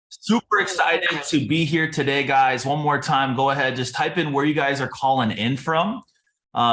Super excited to be here today, guys. One more time, go ahead, just type in where you guys are calling in from.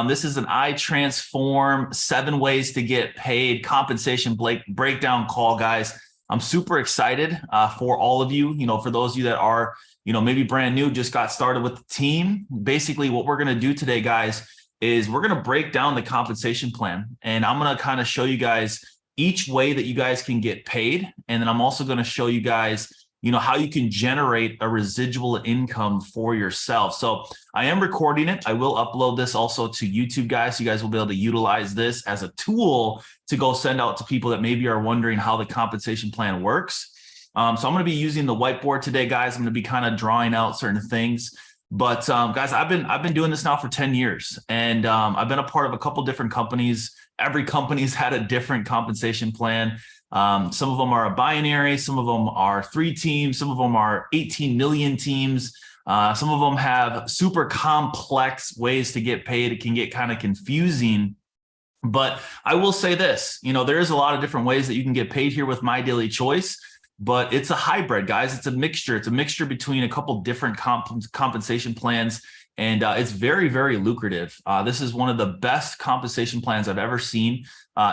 This is an I Transform 7 ways to get paid compensation breakdown call, guys. I'm super excited for all of you. For those of you that are, maybe brand new, just got started with the team. Basically, what we're going to do today, guys, is we're going to break down the compensation plan, and I'm going to kind of show you guys each way that you guys can get paid, and then I'm also going to show you guys how you can generate a residual income for yourself. So I am recording it. I will upload this also to YouTube, guys. So you guys will be able to utilize this as a tool to go send out to people that maybe are wondering how the compensation plan works. So I'm going to be using the whiteboard today, guys. I'm going to be kind of drawing out certain things. But guys, I've been doing this now for 10 years, and I've been a part of a couple different companies. Every company's had a different compensation plan. Some of them are a binary, some of them are 3 teams, some of them are 18 million teams. Some of them have super complex ways to get paid. It can get kind of confusing. But I will say this, there is a lot of different ways that you can get paid here with My Daily Choice, but it's a hybrid, guys. It's a mixture. It's a mixture between a couple different compensation plans. And it's very, very lucrative. This is one of the best compensation plans I've ever seen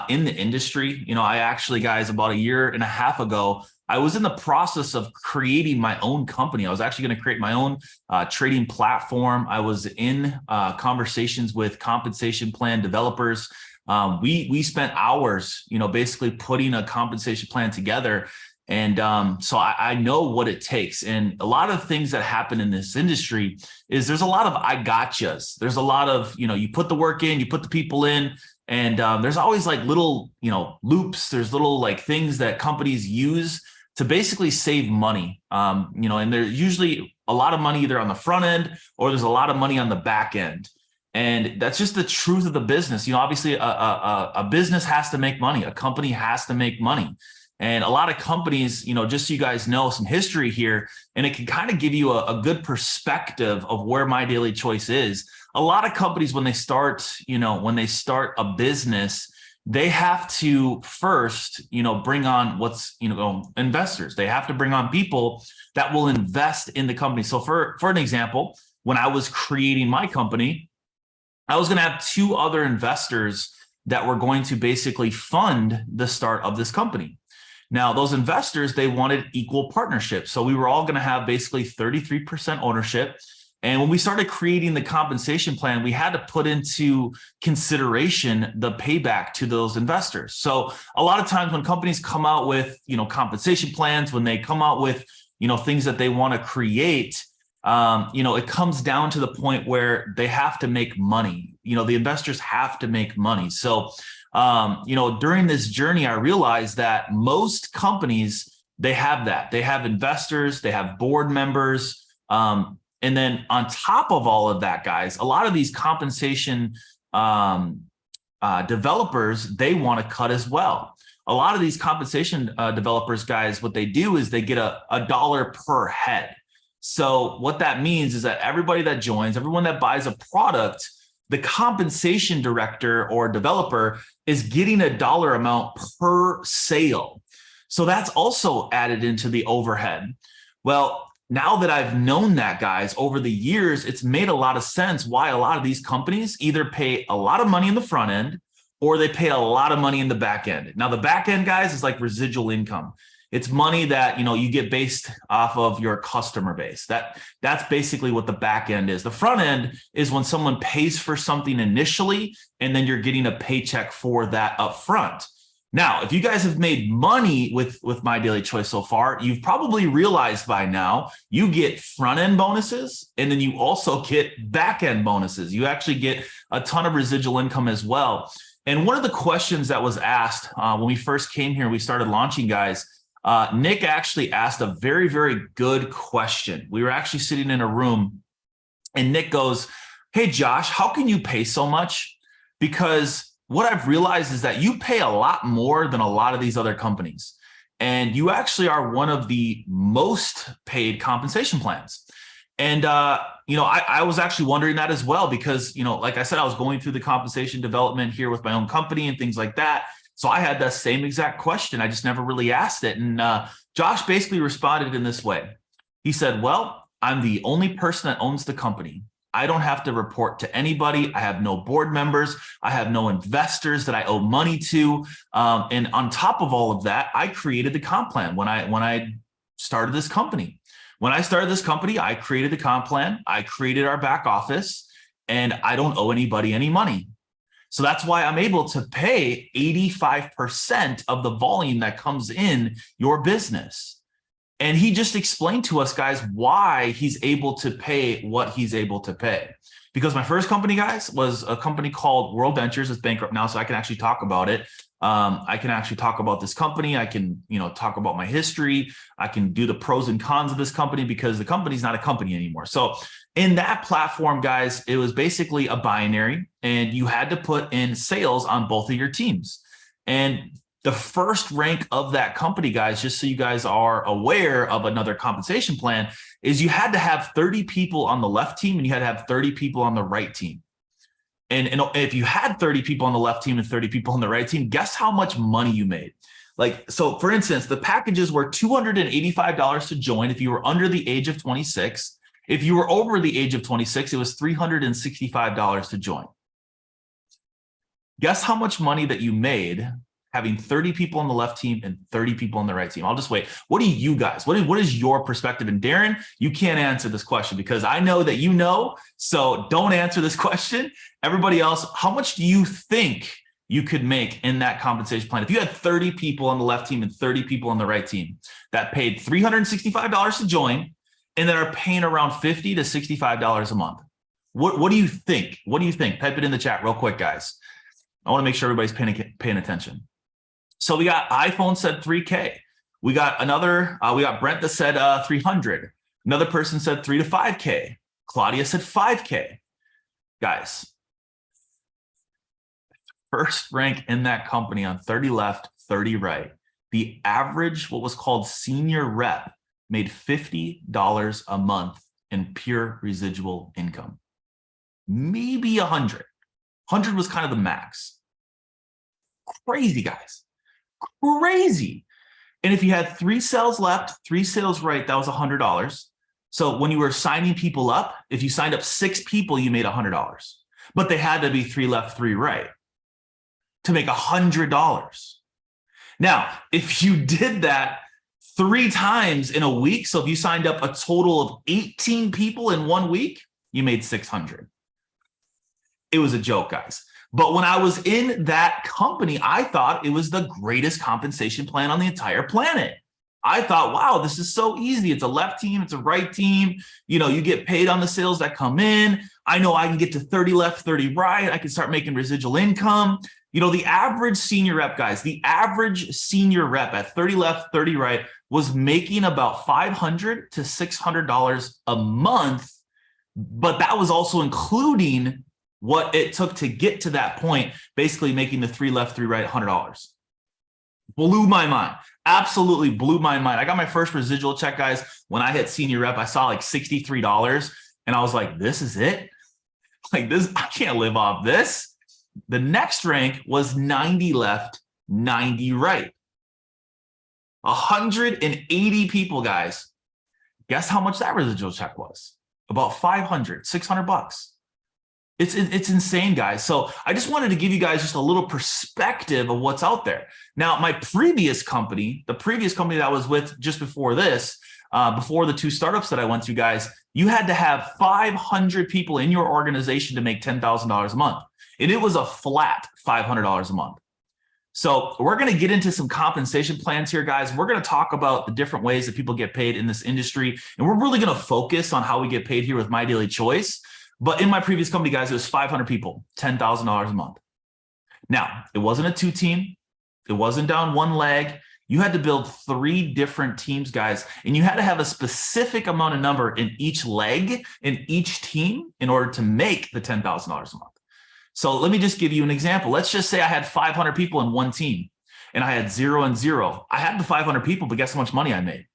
in the industry. I actually, guys, about a year and a half ago, I was in the process of creating my own company. I was actually going to create my own trading platform. I was in conversations with compensation plan developers. We spent hours, basically putting a compensation plan together. And so I know what it takes. And a lot of things that happen in this industry is there's a lot of I gotchas. There's a lot of, you put the work in, you put the people in, and there's always like little, loops. There's little like things that companies use to basically save money. And there's usually a lot of money either on the front end or there's a lot of money on the back end. And that's just the truth of the business. Obviously a business has to make money. A company has to make money. And a lot of companies, just so you guys know some history here, and it can kind of give you a good perspective of where My Daily Choice is. A lot of companies, when they start a business, they have to first, bring on investors. They have to bring on people that will invest in the company. So for an example, when I was creating my company, I was going to have 2 other investors that were going to basically fund the start of this company. Now, those investors, they wanted equal partnership. So we were all going to have basically 33% ownership. And when we started creating the compensation plan, we had to put into consideration the payback to those investors. So a lot of times when companies come out with, compensation plans, when they come out with, things that they want to create, it comes down to the point where they have to make money. The investors have to make money. So during this journey, I realized that most companies, they have that. They have investors, they have board members. And then on top of all of that, guys, a lot of these compensation developers, they want to cut as well. A lot of these compensation developers, guys, what they do is they get a dollar per head. So what that means is that everybody that joins, everyone that buys a product, the compensation director or developer is getting a dollar amount per sale. So that's also added into the overhead. Well, now that I've known that, guys, over the years, it's made a lot of sense why a lot of these companies either pay a lot of money in the front end or they pay a lot of money in the back end. Now, the back end, guys, is like residual income. It's money that you get based off of your customer base. That's basically what the back end is. The front end is when someone pays for something initially, and then you're getting a paycheck for that up front. Now, if you guys have made money with My Daily Choice so far, you've probably realized by now you get front end bonuses, and then you also get back end bonuses. You actually get a ton of residual income as well. And one of the questions that was asked when we first came here, we started launching, guys. Nick actually asked a very, very good question. We were actually sitting in a room and Nick goes, "Hey, Josh, how can you pay so much? Because what I've realized is that you pay a lot more than a lot of these other companies. And you actually are one of the most paid compensation plans." And, I was actually wondering that as well, because, like I said, I was going through the compensation development here with my own company and things like that. So I had that same exact question. I just never really asked it. And Josh basically responded in this way. He said, well, I'm the only person that owns the company. I don't have to report to anybody. I have no board members. I have no investors that I owe money to. And on top of all of that, I created the comp plan when I started this company. When I started this company, I created the comp plan. I created our back office, and I don't owe anybody any money. So that's why I'm able to pay 85% of the volume that comes in your business. And he just explained to us, guys, why he's able to pay what he's able to pay. Because my first company, guys, was a company called World Ventures. It's bankrupt now, so I can actually talk about it. I can actually talk about this company. I can, talk about my history. I can do the pros and cons of this company because the company's not a company anymore. So in that platform, guys, it was basically a binary, and you had to put in sales on both of your teams. And the first rank of that company, guys, just so you guys are aware of another compensation plan, is you had to have 30 people on the left team and you had to have 30 people on the right team. And if you had 30 people on the left team and 30 people on the right team, guess how much money you made? So for instance, the packages were $285 to join if you were under the age of 26. If you were over the age of 26, it was $365 to join. Guess how much money that you made having 30 people on the left team and 30 people on the right team? I'll just wait. What do you guys, what is your perspective? And Darren, you can't answer this question because I know that you know, so don't answer this question. Everybody else, how much do you think you could make in that compensation plan? If you had 30 people on the left team and 30 people on the right team that paid $365 to join and that are paying around $50 to $65 a month, what do you think? What do you think? Type it in the chat real quick, guys. I want to make sure everybody's paying attention. So we got iPhone said 3K. We got we got Brent that said 300. Another person said 3 to 5K. Claudia said 5K. Guys, first rank in that company on 30 left, 30 right. The average, what was called senior rep, made $50 a month in pure residual income. Maybe 100. 100 was kind of the max. Crazy, guys. Crazy. And if you had 3 sales left, 3 sales right, that was $100. So when you were signing people up, if you signed up 6 people, you made $100. But they had to be 3 left, 3 right to make $100. Now, if you did that 3 times in a week, so if you signed up a total of 18 people in 1 week, you made $600. It was a joke, guys. But when I was in that company, I thought it was the greatest compensation plan on the entire planet. I thought, wow, this is so easy. It's a left team, it's a right team. You get paid on the sales that come in. I know I can get to 30 left, 30 right. I can start making residual income. The average senior rep, guys, the average senior rep at 30 left, 30 right was making about $500 to $600 a month. But that was also including what it took to get to that point, basically making the 3 left, 3 right, $100. Blew my mind. Absolutely blew my mind. I got my first residual check, guys. When I hit senior rep, I saw like $63. And I was like, this is it? Like this, I can't live off this. The next rank was 90 left, 90 right. 180 people, guys. Guess how much that residual check was? About 500, 600 bucks. It's insane, guys. So I just wanted to give you guys just a little perspective of what's out there. Now, my previous company, the previous company that I was with just before this, before the 2 startups that I went to, guys, you had to have 500 people in your organization to make $10,000 a month. And it was a flat $500 a month. So we're going to get into some compensation plans here, guys. We're going to talk about the different ways that people get paid in this industry. And we're really going to focus on how we get paid here with My Daily Choice. But in my previous company, guys, it was 500 people, $10,000 a month. Now, it wasn't a 2-team. It wasn't down one leg. You had to build 3 different teams, guys, and you had to have a specific amount of number in each leg, in each team, in order to make the $10,000 a month. So let me just give you an example. Let's just say I had 500 people in one team, and I had 0 and 0. I had the 500 people, but guess how much money I made?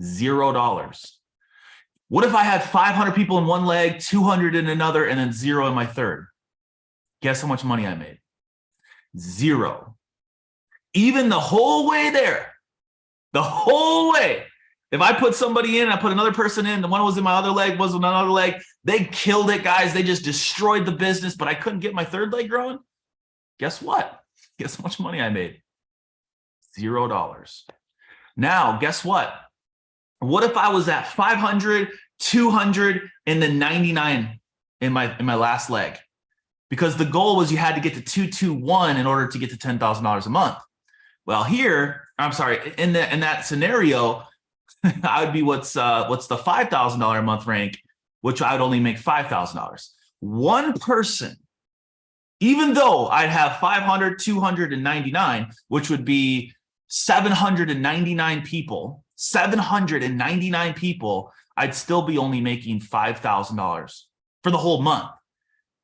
$0. What if I had 500 people in one leg, 200 in another, and then 0 in my third? Guess how much money I made? 0. Even the whole way there, The whole way. If I put somebody in, I put another person in, the one was in my other leg, was in another leg, they killed it, guys. They just destroyed the business, but I couldn't get my third leg growing. Guess what? Guess how much money I made? $0. Now, guess what? What if I was at 500, 200, and then 99 in my last leg? Because the goal was you had to get to 221 in order to get to $10,000 a month. Well, here, I'm sorry, in that scenario, I would be what's the $5,000 a month rank, which I would only make $5,000. One person, even though I'd have 500, 299, which would be 799 people, 799 people, I'd still be only making $5,000 for the whole month.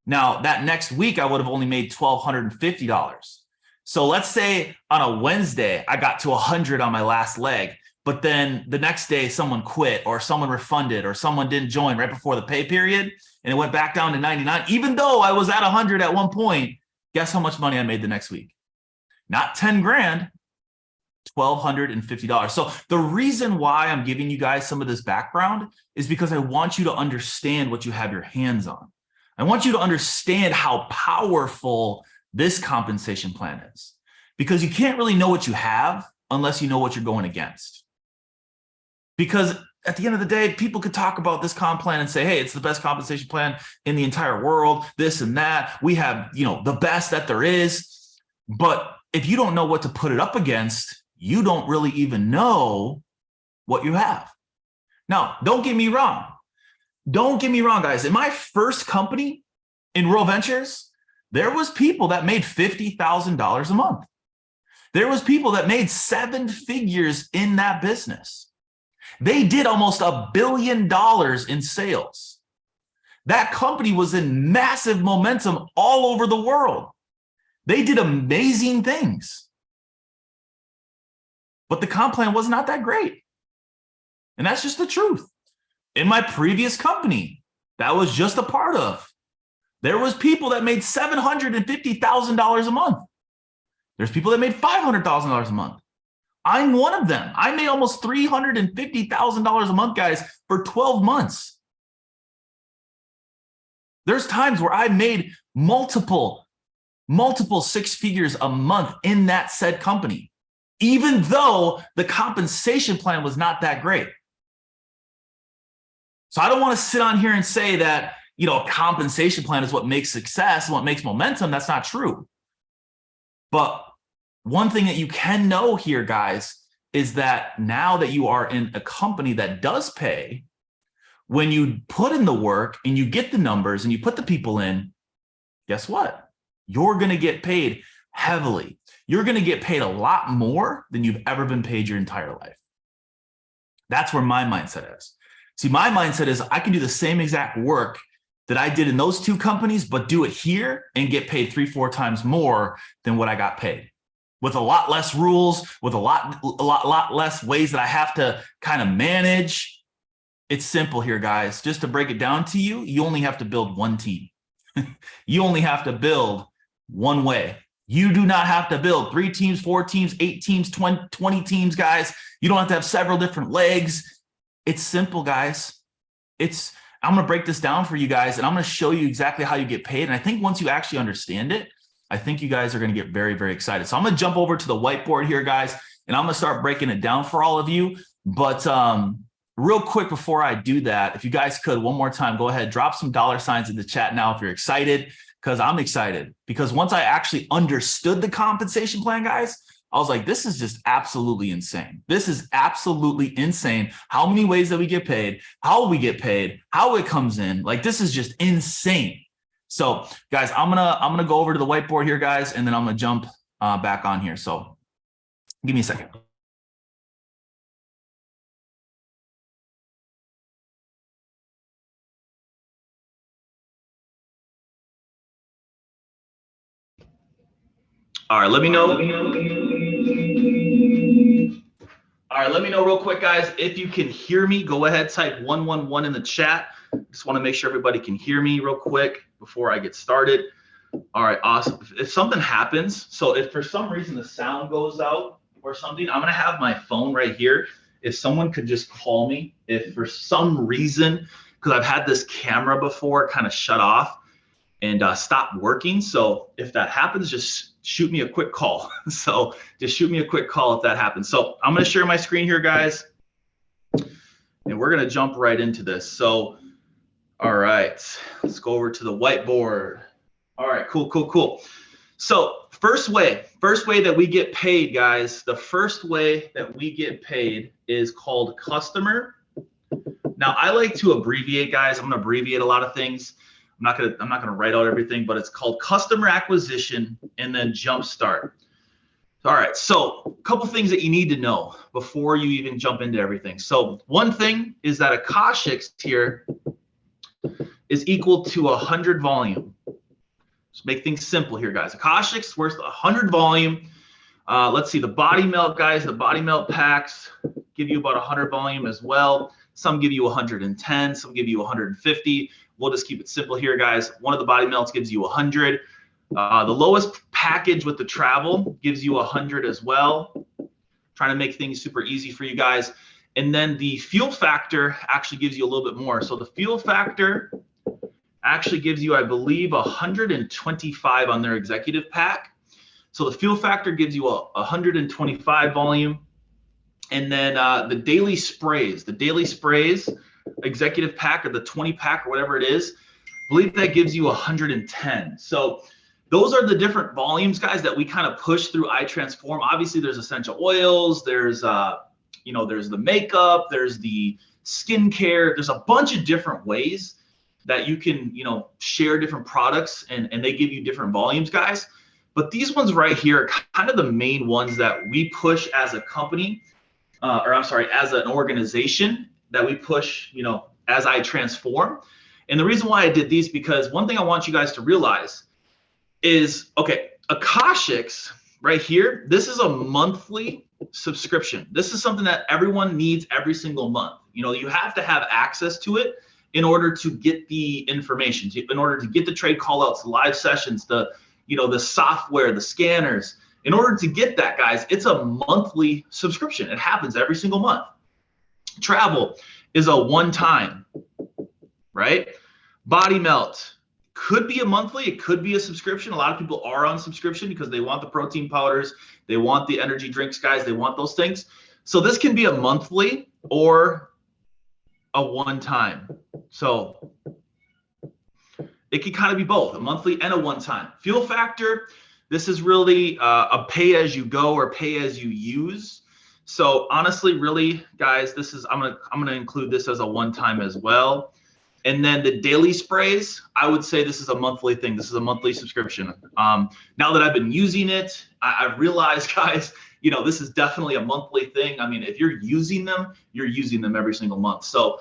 Now, that next week, I would have only made $1,250. So let's say on a Wednesday, I got to 100 on my last leg, but then the next day someone quit or someone refunded or someone didn't join right before the pay period and it went back down to 99. Even though I was at 100 at one point, guess how much money I made the next week? Not 10 grand, $1,250. So the reason why I'm giving you guys some of this background is because I want you to understand what you have your hands on. I want you to understand how powerful this compensation plan is, because you can't really know what you have unless you know what you're going against. Because at the end of the day, people could talk about this comp plan and say, hey, it's the best compensation plan in the entire world, this and that. We have, the best that there is. But if you don't know what to put it up against, you don't really even know what you have. Now, don't get me wrong. Don't get me wrong, guys. In my first company in Rural Ventures, there was people that made $50,000 a month. There was people that made 7 figures in that business. They did almost $1 billion in sales. That company was in massive momentum all over the world. They did amazing things. But the comp plan was not that great. And that's just the truth. In my previous company, that was just a part of, there was people that made $750,000 a month. There's people that made $500,000 a month. I'm one of them. I made almost $350,000 a month, guys, for 12 months. There's times where I made multiple 6 figures a month in that said company, even though the compensation plan was not that great. So I don't want to sit on here and say that, a compensation plan is what makes success, what makes momentum. That's not true. But one thing that you can know here, guys, is that now that you are in a company that does pay, when you put in the work and you get the numbers and you put the people in, guess what? You're going to get paid heavily. You're going to get paid a lot more than you've ever been paid your entire life. That's where my mindset is. See, my mindset is I can do the same exact work that I did in those 2 companies, but do it here and get paid 3-4 times more than what I got paid, with a lot less rules, with a lot less ways that I have to kind of manage. It's simple here, guys. Just to break it down to you, you only have to build one team. You only have to build one way. You do not have to build 3 teams, 4 teams, 8 teams, 20 teams, guys. You don't have to have several different legs. It's simple, guys. I'm going to break this down for you guys, and I'm going to show you exactly how you get paid. And I think once you actually understand it, I think you guys are going to get very, very excited. So I'm going to jump over to the whiteboard here, guys, and I'm going to start breaking it down for all of you. But real quick before I do that, if you guys could, one more time, go ahead, drop some $ in the chat now if you're excited, because I'm excited. Because once I actually understood the compensation plan, guys, I was like, this is just absolutely insane. This is absolutely insane. How many ways that we get paid, how we get paid, how it comes in. Like, this is just insane. So guys, I'm gonna go over to the whiteboard here, guys, and then I'm gonna jump back on here. So give me a second. All right, let me know. All right, let me know real quick, guys. If you can hear me, go ahead, type 111 in the chat. Just want to make sure everybody can hear me real quick before I get started. All right, awesome. If something happens, so if for some reason the sound goes out or something, I'm gonna have my phone right here. If someone could just call me, if for some reason, because I've had this camera before kind of shut off and stop working. So if that happens, just shoot me a quick call. So just shoot me a quick call if that happens. So I'm gonna share my screen here, guys, and we're gonna jump right into this. So, all right, let's go over to the whiteboard. All right, cool. So first way that we get paid, guys, the first way that we get paid is called customer. Now I like to abbreviate, guys. I'm gonna abbreviate a lot of things. I'm not gonna write out everything, but it's called customer acquisition and then jumpstart. All right, so a couple things that you need to know before you even jump into everything. So one thing is that a Akashics here is equal to 100 volume. Let's make things simple here, guys. Akashics worth 100 volume. Let's see, the body melt, guys, the body melt packs give you about 100 volume as well. Some give you 110, some give you 150. We'll just keep it simple here, guys. One of the body melts gives you 100. The lowest package with the travel gives you 100 as well. Trying to make things super easy for you guys. And then the fuel factor actually gives you a little bit more. So the fuel factor actually gives you, I believe, 125 on their executive pack. So the fuel factor gives you 125 volume. And then the daily sprays executive pack or the 20 pack or whatever it is, I believe that gives you 110. So those are the different volumes, guys, that we kind of push through iTransform. Obviously, there's essential oils, there's there's the makeup, there's the skincare, there's a bunch of different ways that you can, share different products and they give you different volumes, guys. But these ones right here are kind of the main ones that we push as a company, as an organization that we push, as iTransform. And the reason why I did these, because one thing I want you guys to realize is, okay, Akashics right here, this is a monthly subscription. This is something that everyone needs every single month. You have to have access to it in order to get the information, in order to get the trade callouts, the live sessions, the software, the scanners. In order to get that, guys, it's a monthly subscription. It happens every single month. Travel is a one-time, right? Body melt could be a monthly, it could be a subscription. A lot of people are on subscription because they want the protein powders, they want the energy drinks, guys, they want those things. So this can be a monthly or a one-time. So it can kind of be both, a monthly and a one-time. Fuel factor, this is really a pay-as-you-go or pay-as-you-use. So honestly, really, guys, this is I'm gonna include this as a one-time as well. And then the daily sprays, I would say this is a monthly thing. This is a monthly subscription. Now that I've been using it, I've realized, guys, this is definitely a monthly thing. I mean, if you're using them every single month. So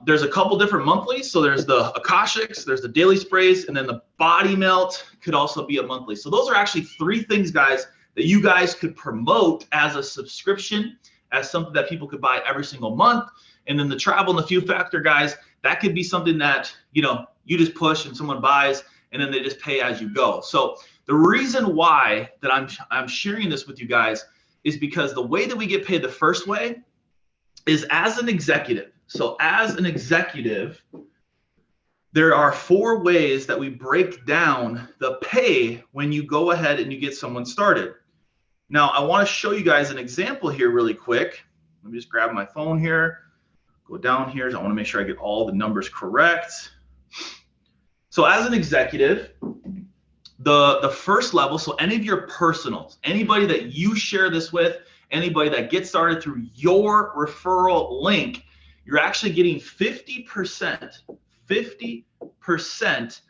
there's a couple different monthlies. So there's the Akashics, there's the daily sprays, and then the body melt could also be a monthly. So those are actually three things, guys, that you guys could promote as a subscription, as something that people could buy every single month. And then the travel and the fuel factor, guys, that could be something that, you just push and someone buys and then they just pay as you go. So the reason why that I'm sharing this with you guys is because the way that we get paid the first way is as an executive. So as an executive, there are 4 ways that we break down the pay when you go ahead and you get someone started. Now, I want to show you guys an example here really quick. Let me just grab my phone here. Go down here. I want to make sure I get all the numbers correct. So as an executive, the first level, so any of your personals, anybody that you share this with, anybody that gets started through your referral link, you're actually getting 50%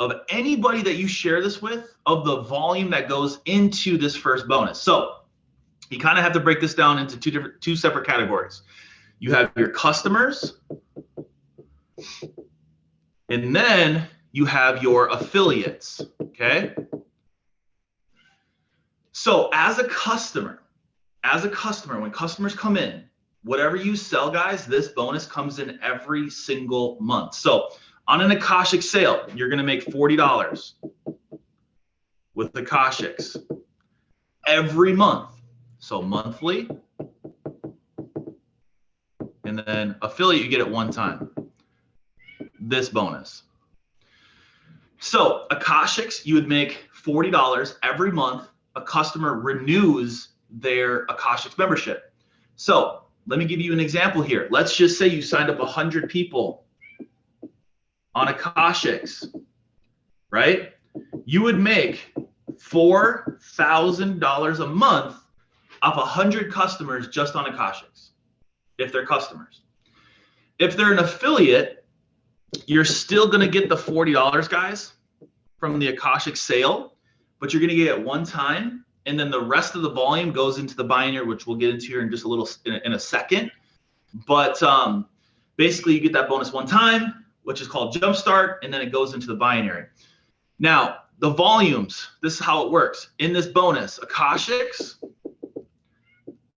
of anybody that you share this with of the volume that goes into this first bonus. So you kind of have to break this down into two separate categories. You have your customers, and then you have your affiliates, okay? So as a customer, when customers come in, whatever you sell, guys, this bonus comes in every single month. So on an Akashic sale, you're gonna make $40 with Akashics every month. So monthly, and then affiliate you get it one time. This bonus. So Akashics, you would make $40 every month. A customer renews their Akashics membership. So let me give you an example here. Let's just say you signed up 100 people on Akashics, right? You would make $4,000 a month off 100 customers just on Akashics, if they're customers. If they're an affiliate, you're still going to get the $40, guys, from the Akashic sale, but you're going to get it one time, and then the rest of the volume goes into the binary, which we'll get into here in just a little in a second. But basically, you get that bonus one time, which is called Jumpstart, and then it goes into the binary. Now, the volumes, this is how it works. In this bonus, Akashics,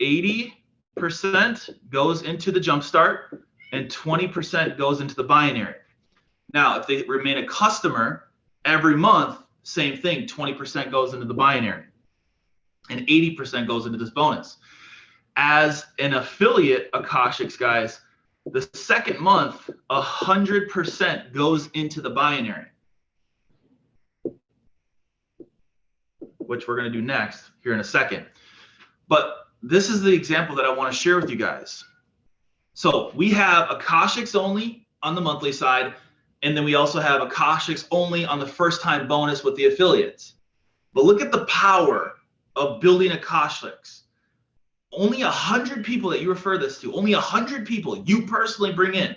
80% goes into the Jumpstart, and 20% goes into the binary. Now, if they remain a customer every month, same thing, 20% goes into the binary, and 80% goes into this bonus. As an affiliate, Akashics, guys, the second month, 100% goes into the binary, which we're going to do next here in a second. But this is the example that I want to share with you guys. So we have Akashics only on the monthly side, and then we also have Akashics only on the first time bonus with the affiliates. But look at the power of building Akashics. Only 100 people that you refer this to, only 100 people you personally bring in.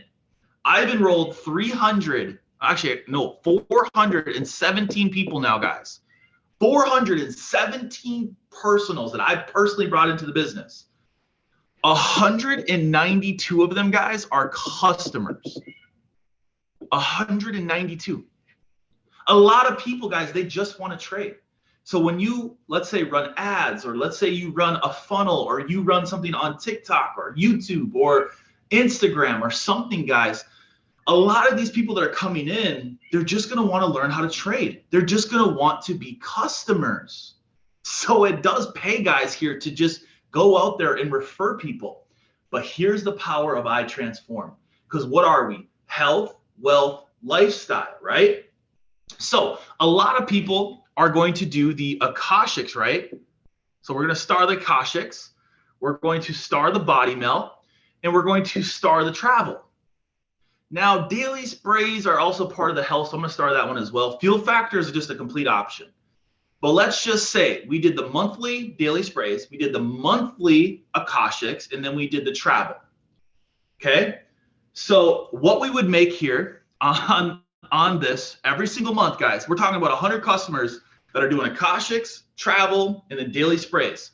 I've enrolled 417 people now, guys. 417 personals that I personally brought into the business. 192 of them, guys, are customers. 192. A lot of people, guys, they just want to trade. So when you, let's say, run ads, or let's say you run a funnel, or you run something on TikTok or YouTube or Instagram or something, guys, a lot of these people that are coming in, they're just going to want to learn how to trade. They're just going to want to be customers. So it does pay, guys, here to just go out there and refer people. But here's the power of iTransform. Because what are we? Health, wealth, lifestyle, right? So a lot of people are going to do the Akashics, right? So we're going to star the Akashics. We're going to star the body melt, and we're going to star the travel. Now, daily sprays are also part of the health, so I'm going to star that one as well. Fuel factors are just a complete option. But let's just say we did the monthly daily sprays, we did the monthly Akashics, and then we did the travel. Okay? So what we would make here on this every single month, guys, we're talking about 100 customers that are doing Akashics, travel, and then daily sprays.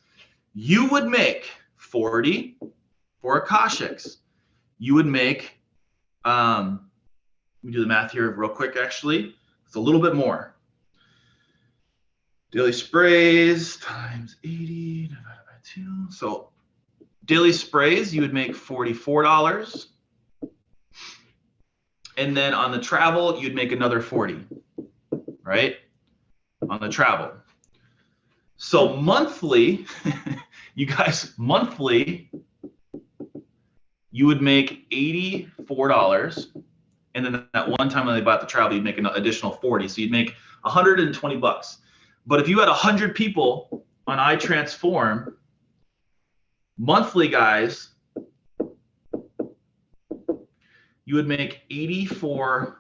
You would make 40 for Akashics. You would make, let me do the math here real quick, actually. It's a little bit more. Daily sprays times 80 divided by 2. So daily sprays, you would make $44. And then on the travel, you'd make another 40, right? On the travel. So monthly, you guys, monthly, you would make $84. And then that one time when they bought the travel, you'd make an additional 40. So you'd make 120 bucks. But if you had 100 people on iTransform, monthly, guys, you would make $8,400.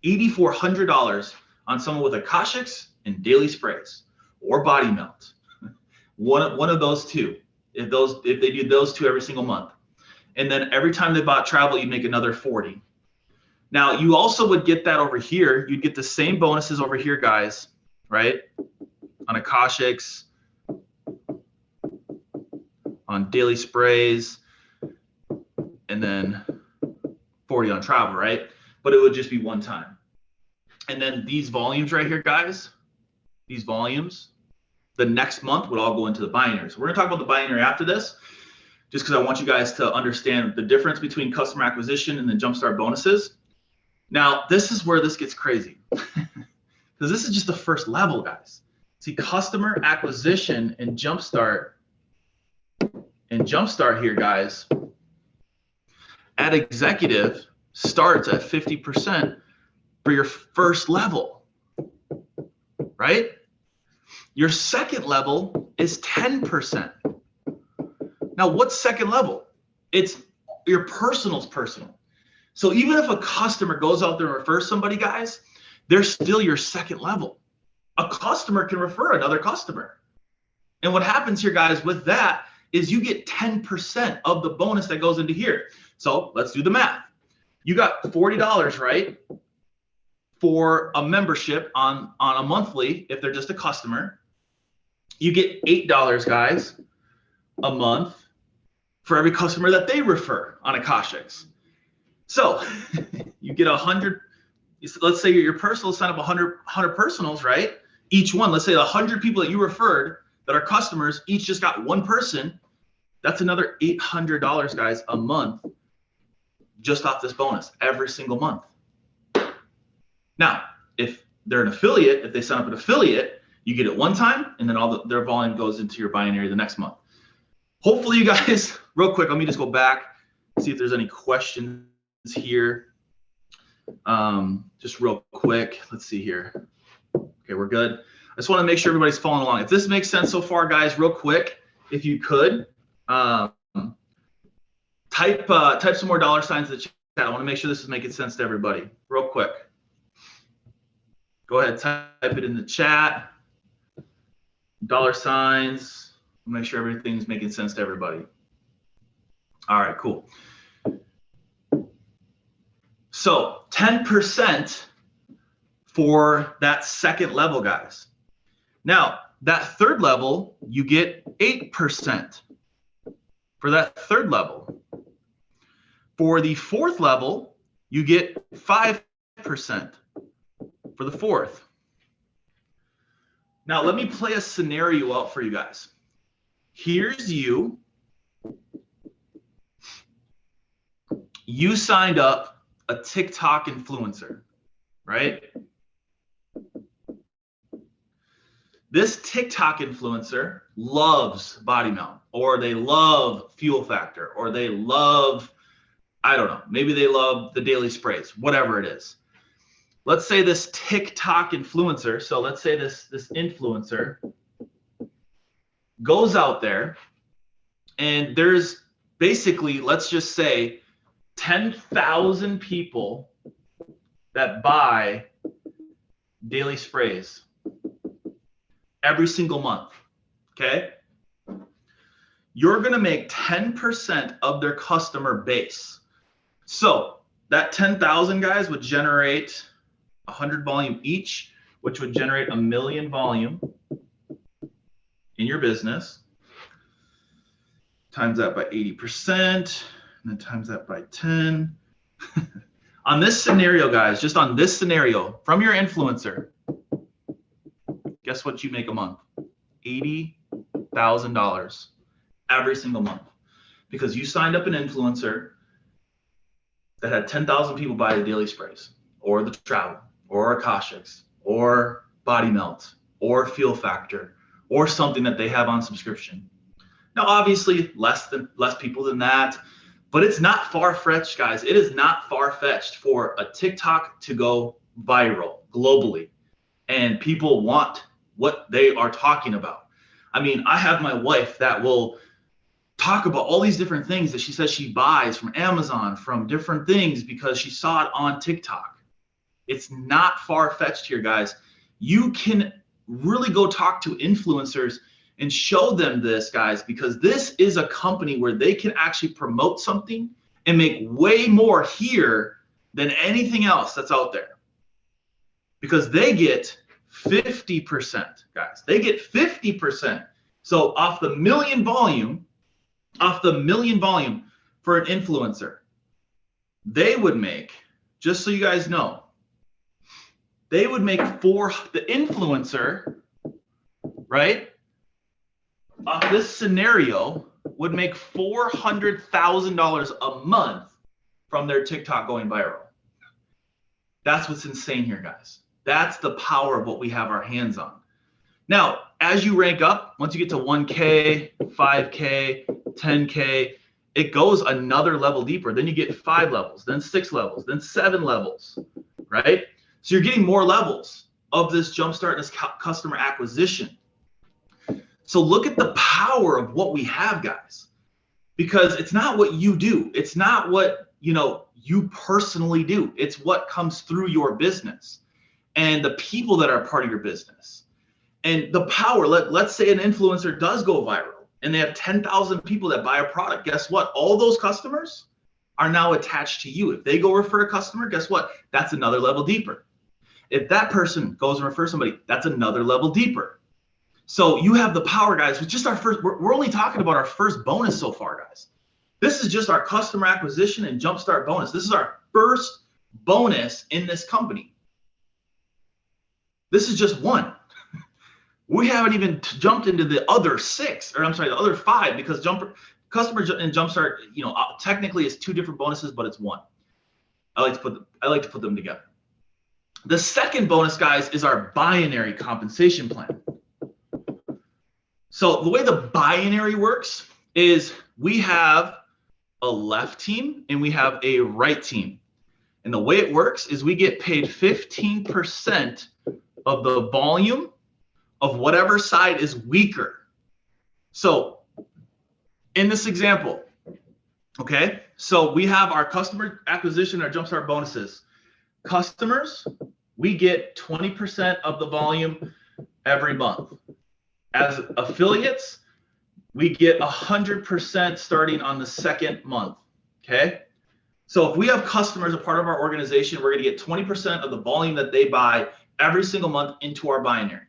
$8,400 on someone with Akashics and daily sprays or body melt. One of those two. If they do those two every single month. And then every time they bought travel, you'd make another 40. Now, you also would get that over here. You'd get the same bonuses over here, guys, right? On Akashics, on daily sprays, and then 40 on travel, right? But it would just be one time. And then these volumes right here, guys, these volumes, the next month would all go into the binary. So we're gonna talk about the binary after this, just because I want you guys to understand the difference between customer acquisition and the Jumpstart bonuses. Now, this is where this gets crazy, because this is just the first level, guys. See, customer acquisition and Jumpstart here, guys, at executive starts at 50% for your first level, right? Your second level is 10%. Now, what's second level? It's your personal. So even if a customer goes out there and refers somebody, guys, they're still your second level. A customer can refer another customer. And what happens here, guys, with that is you get 10% of the bonus that goes into here. So let's do the math. You got $40, right, for a membership on a monthly if they're just a customer. You get $8, guys, a month for every customer that they refer on Akashics. So you get 100. Let's say your personal sign up 100 personals, right? Each one, let's say 100 people that you referred that are customers, each just got one person. That's another $800, guys, a month just off this bonus every single month. Now, if they're an affiliate, if they sign up an affiliate, you get it one time, and then their volume goes into your binary the next month. Hopefully, you guys, real quick, let me just go back, see if there's any questions here. Just real quick, let's see here. Okay, we're good. I just want to make sure everybody's following along. If this makes sense so far, guys, real quick, if you could, type some more dollar signs in the chat. I want to make sure this is making sense to everybody. Real quick. Go ahead, type it in the chat. Dollar signs. Make sure everything's making sense to everybody. All right, cool. So 10% for that second level, guys. Now, that third level, you get 8% for that third level. For the fourth level, you get 5% for the fourth. Now, let me play a scenario out for you guys. Here's you. You signed up a TikTok influencer, right? This TikTok influencer loves Body Melt, or they love Fuel Factor, or they love, I don't know, maybe they love the daily sprays, whatever it is. Let's say this TikTok influencer, so let's say this influencer goes out there and there's basically, let's just say 10,000 people that buy daily sprays every single month, okay? You're gonna make 10% of their customer base. So that 10,000 guys would generate 100 volume each, which would generate 1 million volume in your business. Times that by 80%, and then times that by 10. On this scenario, guys, just on this scenario, from your influencer, guess what you make a month? $80,000 every single month. Because you signed up an influencer that had 10,000 people buy the daily sprays, or the travel, or Akashics, or Body Melt, or Fuel Factor, or something that they have on subscription. Now, obviously, less people than that, but it's not far-fetched, guys. It is not far-fetched for a TikTok to go viral globally, and people want what they are talking about. I mean, I have my wife that will talk about all these different things that she says she buys from Amazon, from different things, because she saw it on TikTok. It's not far-fetched here, guys. You can really go talk to influencers and show them this, guys, because this is a company where they can actually promote something and make way more here than anything else that's out there. Because they get 50%, guys. They get 50%. So off the million volume for an influencer, they would make, just so you guys know, they would make for the influencer, right? Off this scenario, would make $400,000 a month from their TikTok going viral. That's what's insane here, guys. That's the power of what we have our hands on. Now, as you rank up, once you get to 1K, 5K, 10K, it goes another level deeper. Then you get 5 levels, then 6 levels, then 7 levels, right? So you're getting more levels of this jumpstart, this customer acquisition. So look at the power of what we have, guys, because it's not what you do. It's not what, you personally do. It's what comes through your business and the people that are part of your business. And the power, let's say an influencer does go viral and they have 10,000 people that buy a product. Guess what? All those customers are now attached to you. If they go refer a customer, guess what? That's another level deeper. If that person goes and refers somebody, that's another level deeper. So you have the power, guys. With just our first, we're only talking about our first bonus so far, guys. This is just our customer acquisition and jumpstart bonus. This is our first bonus in this company. This is just one. We haven't even jumped into the other 6, or I'm sorry, the other 5, because customer and jumpstart, technically it's 2 different bonuses, but it's one. I like to put them together. The second bonus, guys, is our binary compensation plan. So the way the binary works is we have a left team and we have a right team. And the way it works is we get paid 15% of the volume of whatever side is weaker. So in this example, okay, so we have our customer acquisition, our jumpstart bonuses. Customers, we get 20% of the volume every month. As affiliates, we get 100% starting on the 2nd month, okay? So if we have customers, a part of our organization, we're gonna get 20% of the volume that they buy every single month into our binary.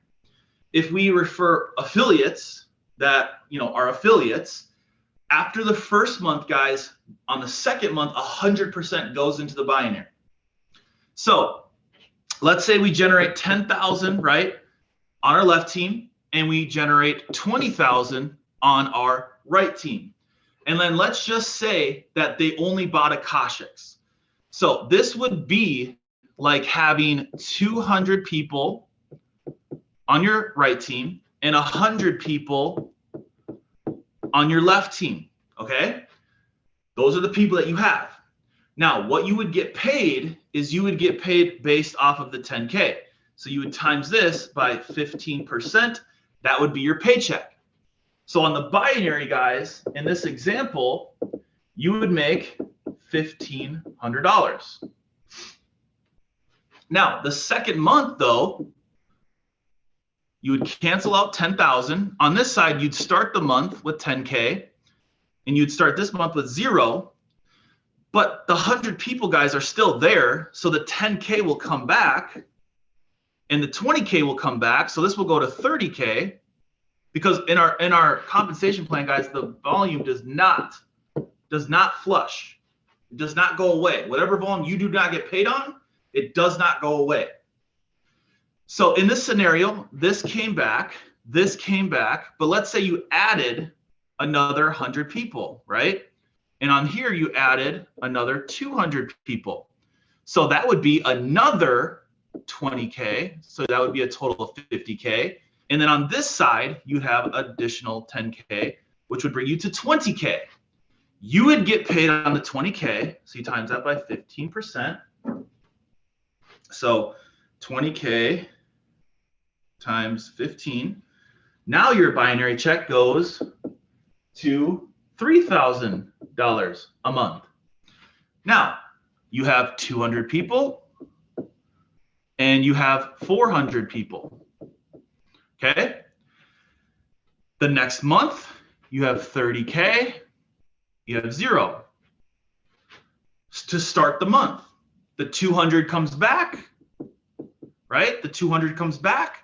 If we refer affiliates that are affiliates, after the first month, guys, on the 2nd month, 100% goes into the binary. So let's say we generate 10,000, right, on our left team, and we generate 20,000 on our right team. And then let's just say that they only bought Akashics. So this would be like having 200 people on your right team and 100 people on your left team, okay? Those are the people that you have. Now, what you would get paid is you would get paid based off of the 10K. So you would times this by 15%, that would be your paycheck. So on the binary, guys, in this example, you would make $1,500. Now, the 2nd month, though, you would cancel out 10,000. On this side, you'd start the month with 10K, and you'd start this month with 0. But the 100 people, guys, are still there, so the 10K will come back, and the 20K will come back. So this will go to 30K, because in our compensation plan, guys, the volume does not flush. It does not go away. Whatever volume you do not get paid on, it does not go away. So in this scenario, this came back, but let's say you added another 100 people, right? And on here, you added another 200 people. So that would be another 20K. So that would be a total of 50K. And then on this side, you have additional 10K, which would bring you to 20K. You would get paid on the 20K. So you times that by 15%. So 20K times 15. Now your binary check goes to $3,000 a month. Now you have 200 people and you have 400 people. Okay. The next month you have 30K, you have 0 to start the month. The 200 comes back, right? The 200 comes back.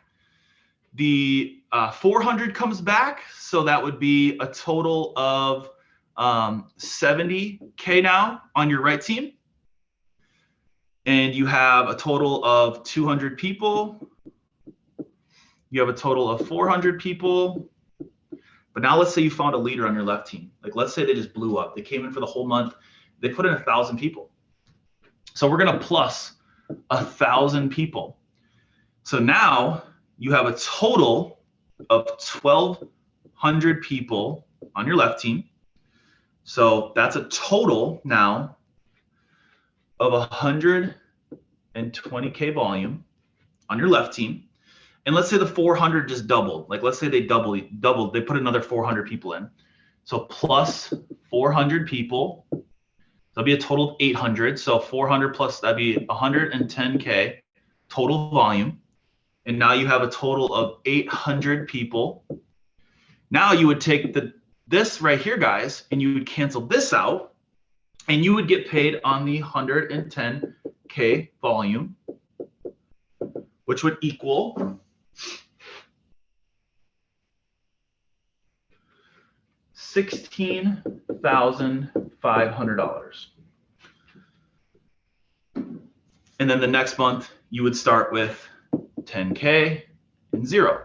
The 400 comes back, so that would be a total of 70K now on your right team. And you have a total of 200 people. You have a total of 400 people. But now let's say you found a leader on your left team. Like let's say they just blew up. They came in for the whole month. They put in 1,000 people. So we're gonna plus 1,000 people. So now you have a total of 1,200 people on your left team. So that's a total now of 120K volume on your left team. And let's say the 400 just doubled. Like let's say they doubled, they put another 400 people in. So plus 400 people, that'll be a total of 800. So 400 plus, that'd be 110K total volume. And now you have a total of 800 people. Now you would take this right here, guys, and you would cancel this out, and you would get paid on the 110K volume, which would equal $16,500. And then the next month, you would start with 10K and 0.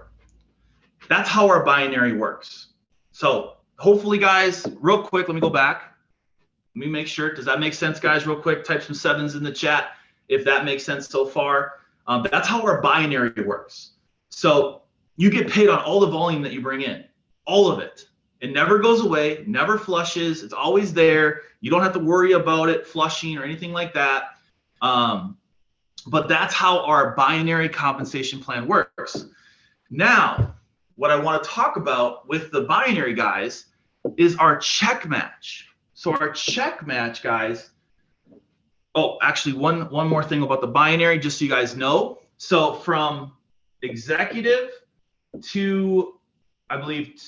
That's how our binary works. So hopefully, guys, real quick, let me go back. Let me make sure. Does that make sense, guys? Real quick, type some 7s in the chat if that makes sense so far. That's how our binary works. So you get paid on all the volume that you bring in, all of it. It never goes away, never flushes. It's always there. You don't have to worry about it flushing or anything like that. But that's how our binary compensation plan works. Now, what I want to talk about with the binary, guys, is our check match. So our check match, guys. Oh, actually, one more thing about the binary, just so you guys know. So from executive to, I believe,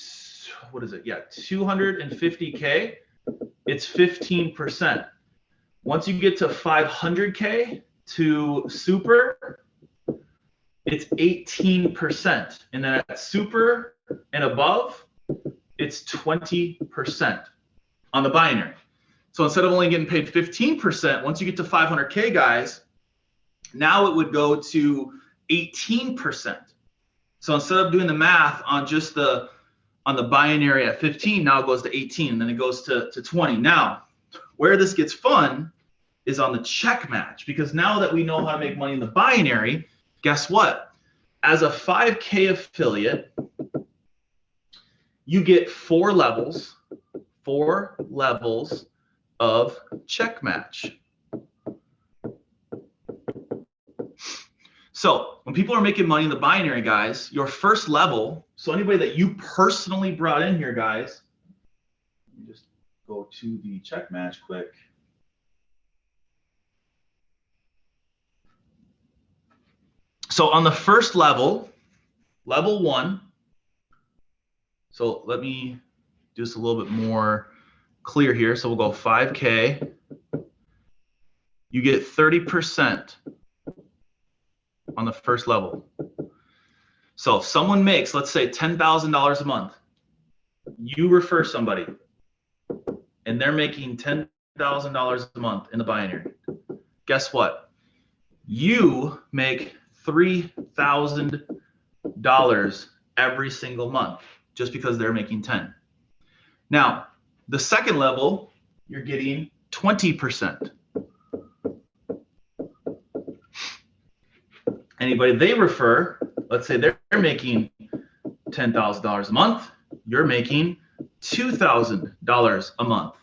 what is it? Yeah, 250K, it's 15%. Once you get to 500K to super, it's 18%. And then at super and above, it's 20% on the binary. So instead of only getting paid 15%, once you get to 500K, guys, now it would go to 18%. So instead of doing the math on just on the binary at 15, now it goes to 18, and then it goes to 20. Now, where this gets fun is on the check match, because now that we know how to make money in the binary, guess what? As a 5K affiliate, you get 4 levels of check match. So when people are making money in the binary, guys, your first level, so anybody that you personally brought in here, guys, let me just go to the check match quick. So on the first level, level 1, so let me do this a little bit more clear here. So we'll go 5K. You get 30% on the first level. So if someone makes, let's say, $10,000 a month, you refer somebody, and they're making $10,000 a month in the binary. Guess what? You make $3,000 every single month just because they're making 10. Now, the second level, you're getting 20%. Anybody they refer, let's say they're making $10,000 a month, you're making $2,000 a month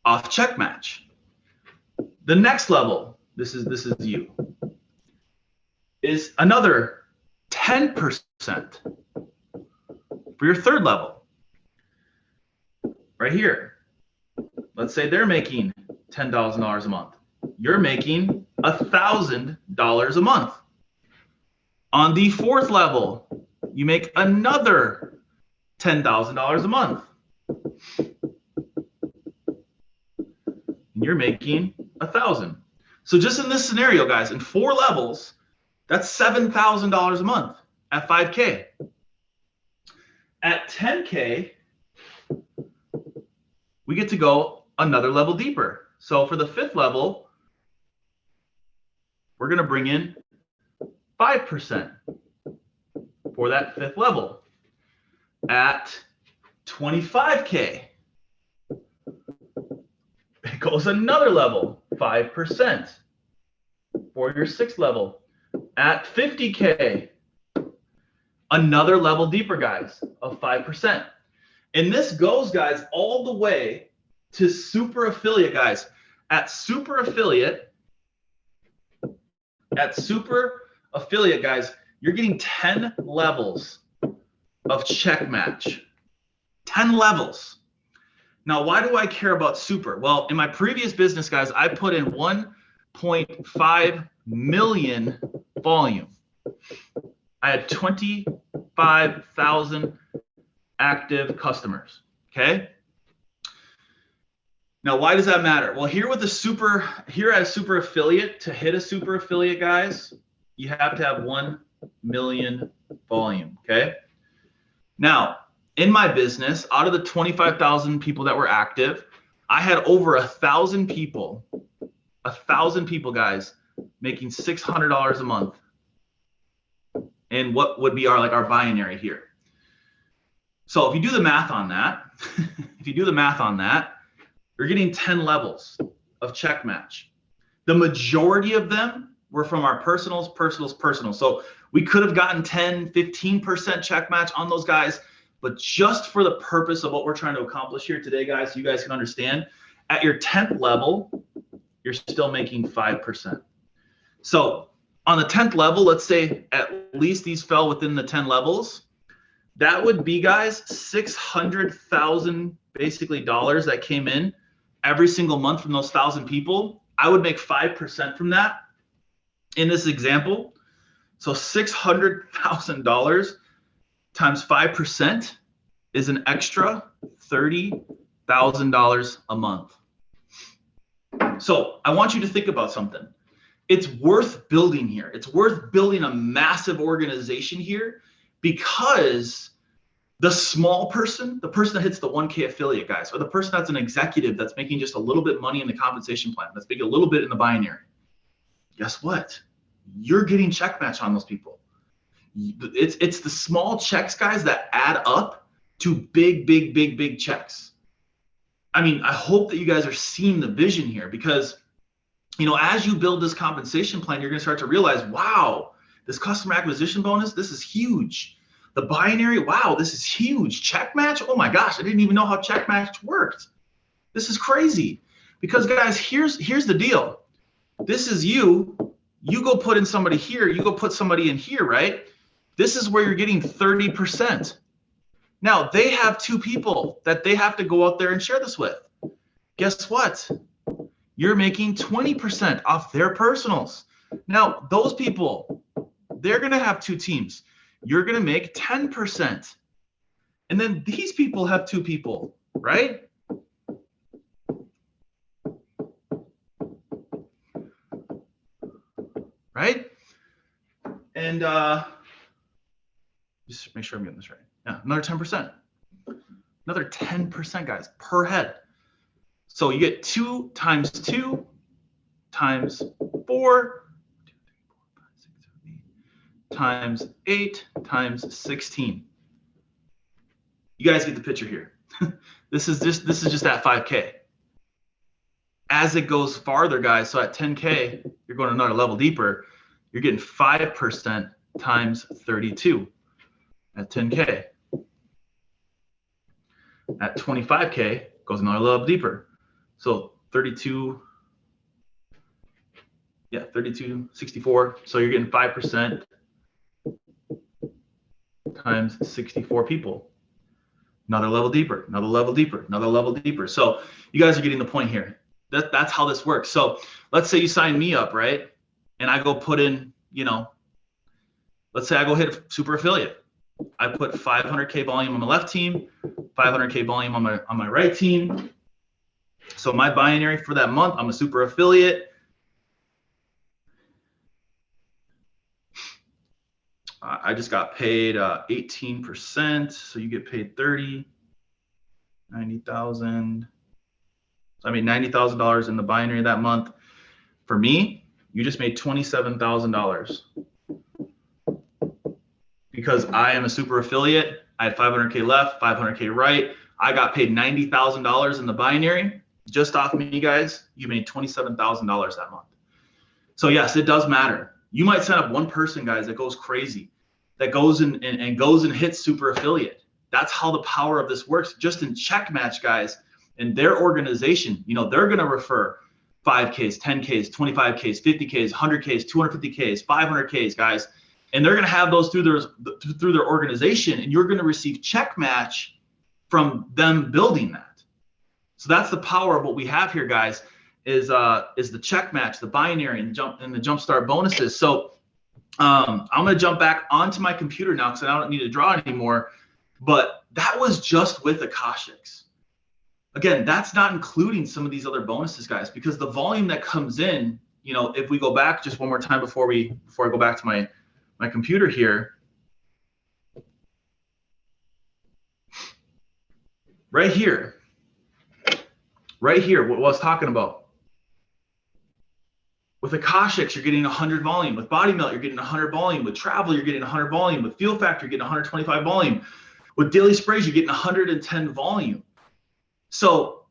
off check match. The next level, this is you, is another 10% for your third level. Right here, let's say they're making $10,000 a month. You're making $1,000 a month. On the fourth level, you make another $10,000 a month. And you're making $1,000. So just in this scenario, guys, in 4 levels, that's $7,000 a month at 5K. At 10K, we get to go another level deeper. So for the 5th level, we're going to bring in 5% for that 5th level. At 25K, it goes another level, 5% for your 6th level. At 50K, another level deeper, guys, of 5%. And this goes, guys, all the way to super affiliate, guys. At super affiliate, guys, you're getting 10 levels of check match. 10 levels. Now, why do I care about super? Well, in my previous business, guys, I put in 1.5 million volume. I had 25,000 active customers, okay? Now, why does that matter? Well, here at a super affiliate, to hit a super affiliate, guys, you have to have 1 million volume, okay? Now, in my business, out of the 25,000 people that were active, I had over 1,000 people, guys, making $600 a month. And what would be our binary here? So if you do the math on that, you're getting 10 levels of check match. The majority of them were from our personals. So we could have gotten 10, 15% check match on those guys, but just for the purpose of what we're trying to accomplish here today, guys, so you guys can understand, at your 10th level, you're still making 5%. So on the 10th level, let's say at least these fell within the 10 levels, that would be, guys, $600,000 basically dollars that came in every single month from those 1,000 people. I would make 5% from that in this example. So $600,000 times 5% is an extra $30,000 a month. So I want you to think about something. It's worth building here. It's worth building a massive organization here, because the small person, the person that hits the 1K affiliate, guys, or the person that's an executive that's making just a little bit money in the compensation plan, that's making a little bit in the binary, guess what? You're getting check match on those people. It's the small checks, guys, that add up to big checks. I mean, I hope that you guys are seeing the vision here, because, you know, as you build this compensation plan, you're going to start to realize, wow, this customer acquisition bonus, this is huge. The binary, wow, this is huge. Check match, oh my gosh, I didn't even know how check match worked. This is crazy. Because, guys, here's the deal. This is you go put in somebody here, you go put somebody in here, right? This is where you're getting 30%. Now, they have 2 people that they have to go out there and share this with. Guess what? You're making 20% off their personals. Now, those people, they're going to have 2 teams. You're going to make 10%. And then these people have 2 people, right? Right? And just make sure I'm getting this right. Yeah, another 10%. Another 10%, guys, per head. So you get 2 times 2 times 4 times 8 times 16. You guys get the picture here. This is just at 5K. As it goes farther, guys, so at 10K, you're going another level deeper. You're getting 5% times 32 at 10K. At 25K, goes another level deeper. So 32, 64. So you're getting 5% times 64 people. Another level deeper, another level deeper, another level deeper. So you guys are getting the point here. That's how this works. So let's say you sign me up, right? And I go put in, you know, let's say I go hit a super affiliate. I put 500K volume on my left team, 500K volume on my right team. So my binary for that month, I'm a super affiliate. I just got paid 18%, so you get paid 30, 90,000. So I made $90,000 in the binary that month. For me, you just made $27,000. Because I am a super affiliate, I had 500K left, 500K right. I got paid $90,000 in the binary. Just off me, guys, you made $27,000 that month. So yes, it does matter. You might sign up one person, guys, that goes crazy. that goes and goes and hits super affiliate. That's how the power of this works. Just in check match, guys, in their organization, you know, they're going to refer 5Ks, 10Ks, 25Ks, 50Ks, 100Ks, 250Ks, 500Ks, guys, and they're going to have those through their organization, and you're going to receive check match from them building that. So that's the power of what we have here, guys, is the check match, the binary, and the jump start bonuses. So I'm going to jump back onto my computer now because I don't need to draw anymore. But that was just with Akashics. Again, that's not including some of these other bonuses, guys, because the volume that comes in, you know, if we go back just one more time before I go back to my computer here. Right here, what I was talking about. With Akashics, you're getting 100 volume. With Body Melt, you're getting 100 volume. With Travel, you're getting 100 volume. With Feel Factor, you're getting 125 volume. With Daily Sprays, you're getting 110 volume. So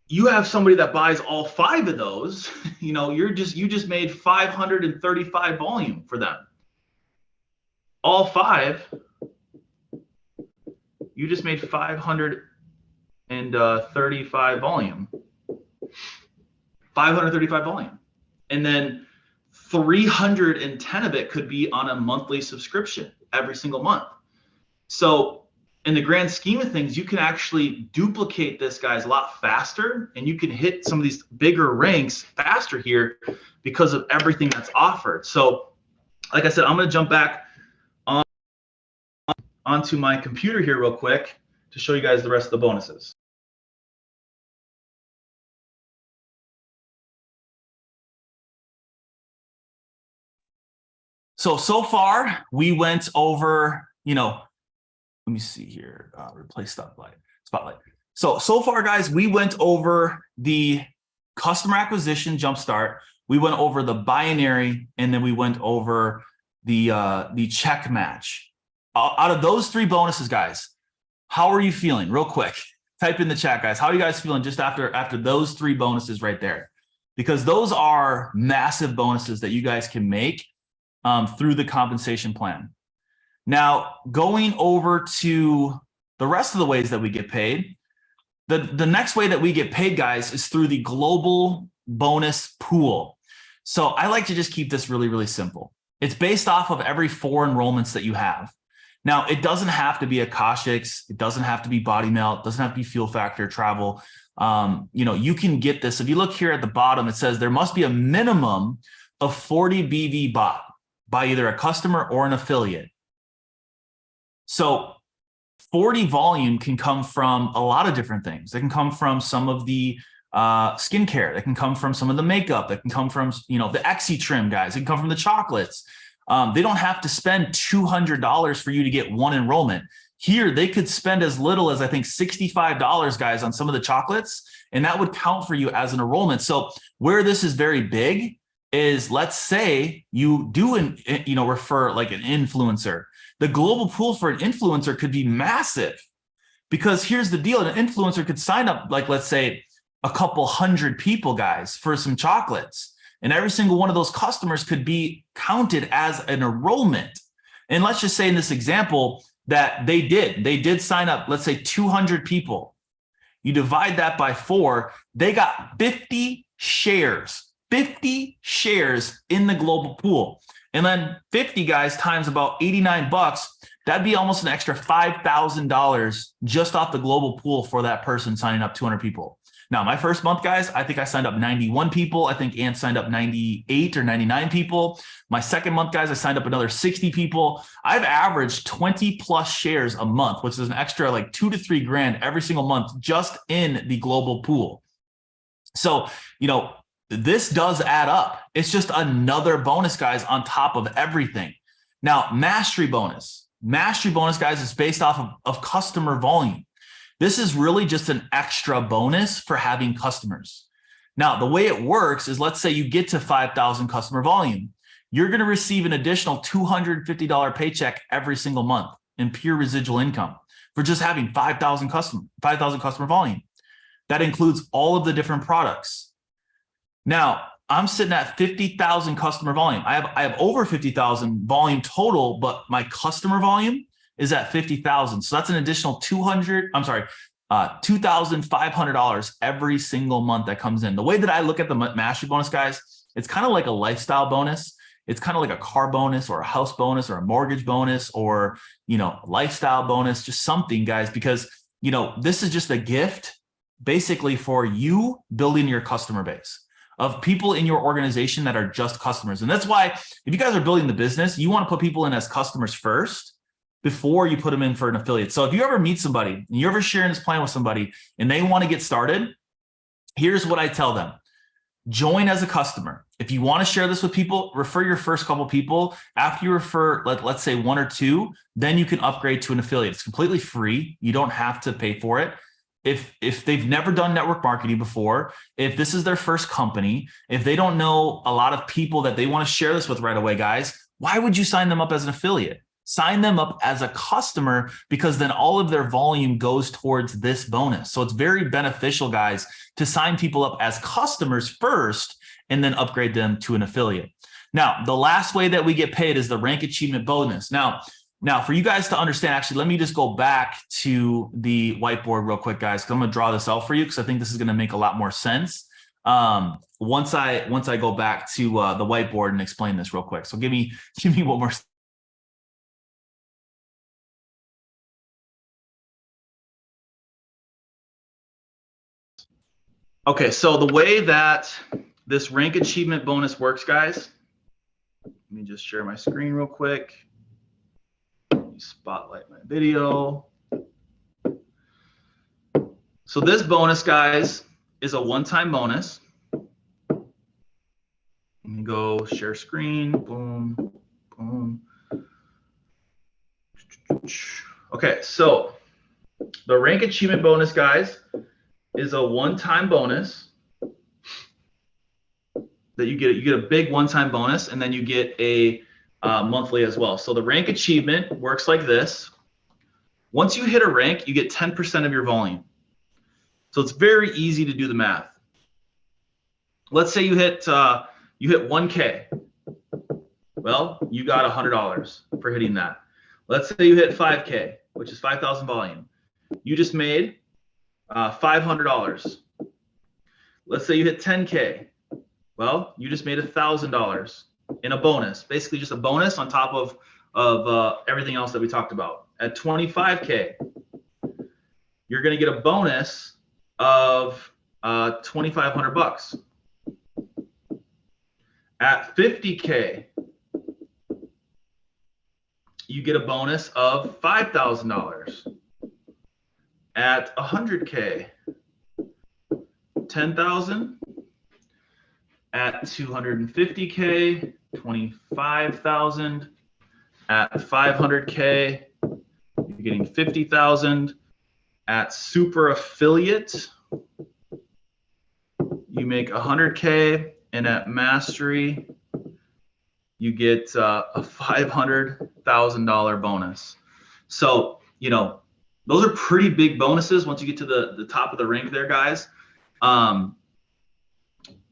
you have somebody that buys all 5 of those, you know, you just made 535 volume for them. All 5, you just made 535 volume. 535 volume. And then 310 of it could be on a monthly subscription every single month. So in the grand scheme of things, you can actually duplicate this, guys, a lot faster, and you can hit some of these bigger ranks faster here because of everything that's offered. So like I said, I'm going to jump back onto my computer here real quick to show you guys the rest of the bonuses. So far we went over, you know, let me see here, replace spotlight. So far, guys, we went over the customer acquisition jumpstart. We went over the binary, and then we went over the check match. Out of those 3 bonuses, guys, how are you feeling? Real quick, type in the chat, guys. How are you guys feeling just after those 3 bonuses right there? Because those are massive bonuses that you guys can make through the compensation plan. Now, going over to the rest of the ways that we get paid, the next way that we get paid, guys, is through the global bonus pool. So I like to just keep this really, really simple. It's based off of every 4 enrollments that you have. Now, it doesn't have to be Akashics. It doesn't have to be Body Melt. It doesn't have to be Fuel Factor, Travel. You know, you can get this. If you look here at the bottom, it says there must be a minimum of 40 BV bought by either a customer or an affiliate. So 40 volume can come from a lot of different things. They can come from some of the skincare. They can come from some of the makeup. They can come from, you know, the Exi trim, guys. They can come from the chocolates. They don't have to spend $200 for you to get 1 enrollment. Here, they could spend as little as, I think, $65, guys, on some of the chocolates, and that would count for you as an enrollment. So where this is very big is, let's say you do, refer like an influencer. The global pool for an influencer could be massive, because here's the deal. An influencer could sign up, like, let's say, a couple hundred people, guys, for some chocolates. And every single one of those customers could be counted as an enrollment. And let's just say in this example that they did sign up, let's say 200 people. You divide that by 4, they got 50 shares in the global pool. And then 50, guys, times about 89 bucks, that'd be almost an extra $5,000 just off the global pool for that person signing up 200 people. Now, my first month, guys, I think I signed up 91 people. I think Ant signed up 98 or 99 people. My second month, guys, I signed up another 60 people. I've averaged 20 plus shares a month, which is an extra like $2 to $3 grand every single month just in the global pool. So, you know, this does add up. It's just another bonus, guys, on top of everything. Now, mastery bonus, guys, is based off of customer volume. This is really just an extra bonus for having customers. Now, the way it works is, let's say you get to 5,000 customer volume. You're going to receive an additional $250 paycheck every single month in pure residual income for just having 5,000 customer volume. That includes all of the different products. Now, I'm sitting at 50,000 customer volume. I have over 50,000 volume total, but my customer volume is at 50,000. So that's an additional $2,500 every single month that comes in. The way that I look at the mastery bonus, guys, it's kind of like a lifestyle bonus. It's kind of like a car bonus or a house bonus or a mortgage bonus or, lifestyle bonus, just something, guys, because, this is just a gift basically for you building your customer base of people in your organization that are just customers. And that's why if you guys are building the business, you want to put people in as customers first before you put them in for an affiliate. So if you ever meet somebody and you're ever sharing this plan with somebody and they want to get started, here's what I tell them. Join as a customer. If you want to share this with people, refer your first couple people. After you refer, let's say 1 or 2, then you can upgrade to an affiliate. It's completely free. You don't have to pay for it. If they've never done network marketing before, if this is their first company, if they don't know a lot of people that they want to share this with right away, guys, why would you sign them up as an affiliate? Sign them up as a customer, because then all of their volume goes towards this bonus. So it's very beneficial, guys, to sign people up as customers first and then upgrade them to an affiliate. Now, the last way that we get paid is the rank achievement bonus. Now, for you guys to understand, actually, let me just go back to the whiteboard real quick, guys, because I'm going to draw this out for you because I think this is going to make a lot more sense once I go back to the whiteboard and explain this real quick. So give me one more. Okay, so the way that this rank achievement bonus works, guys, let me just share my screen real quick. Spotlight my video. So this bonus, guys, is a one-time bonus. Let me go share screen. Boom, boom. Okay, so the rank achievement bonus, guys, is a one-time bonus that you get. You get a big one-time bonus, and then you get a monthly as well. So the rank achievement works like this. Once you hit a rank, you get 10% of your volume. So it's very easy to do the math. Let's say you hit 1K. Well, you got $100 for hitting that. Let's say you hit 5K, which is 5,000 volume. You just made $500. Let's say you hit 10K. Well, you just made $1,000 in a bonus, basically just a bonus on top of everything else that we talked about. At 25K, you're going to get a bonus of $2,500. At 50K, you get a bonus of $5,000. At 100K, $10,000. At 250K, $25,000. At 500K, you're getting $50,000. At super affiliate, you make 100K, and at mastery, you get a $500,000 bonus. So, those are pretty big bonuses once you get to the top of the rank there, guys.